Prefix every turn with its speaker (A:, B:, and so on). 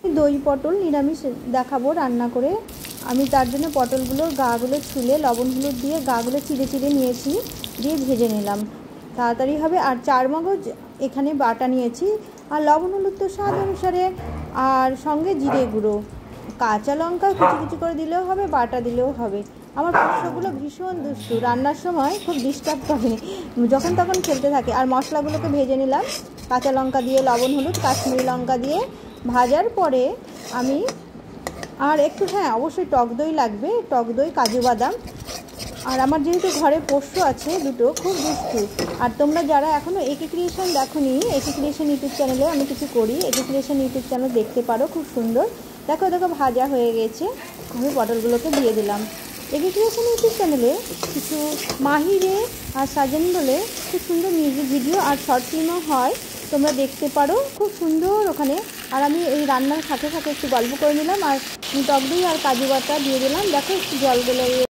A: দই পটল নিরামিষ দেখাবো রান্না করে। আমি তার জন্য পটলগুলোর গাগুলো ছুলে লবণ হলুদ দিয়ে গাগুলো চিড়ে চিড়ে নিয়েছি, দিয়ে ভেজে নিলাম, তাড়াতাড়ি হবে। আর চারমগজ এখানে বাটা নিয়েছি, আর লবণ হলুদ তো স্বাদ অনুসারে, আর সঙ্গে জিরে গুঁড়ো, কাঁচা লঙ্কা কুচি কুচি করে দিলেও হবে, বাটা দিলেও হবে। আমার পোষ্যগুলো ভীষণ দুষ্টু, রান্নার সময় খুব ডিস্টার্ব করে, যখন তখন খেলতে থাকে। আর মশলাগুলোকে ভেজে নিলাম কাঁচা লঙ্কা দিয়ে, লবণ হলুদ কাশ্মীরি লঙ্কা দিয়ে। ভাজার পরে আমি আর একটু, হ্যাঁ অবশ্যই টক দই লাগবে, টক দই কাজু বাদাম। আর আমার যেহেতু ঘরে পোষ্য আছে দুটো, খুব দুষ্টু। আর তোমরা যারা এখনও একে ক্রিয়েশন দেখোনি, একে ক্রিয়েশন ইউটিউব চ্যানেলে আমি কিছু করি, একে ক্রিয়েশন ইউটিউব চ্যানেল দেখতে পারো, খুব সুন্দর। দেখো দেখো ভাজা হয়ে গেছে, আমি পটলগুলোকে দিয়ে দিলাম। একে ক্রিয়েশন ইউটিউব চ্যানেলে কিছু মাহিরে আর সাজেন বলে খুব সুন্দর মিউজিক ভিডিও আর শর্ট ফিল্মও হয়, তোমরা দেখতে পারো, খুব সুন্দর ওখানে। আর আমি এই রান্নার সাথে সাথে একটু গল্প করে নিলাম, আর টক দই আর কাজু বাটা দিয়ে দিলাম। দেখো একটু জল গলে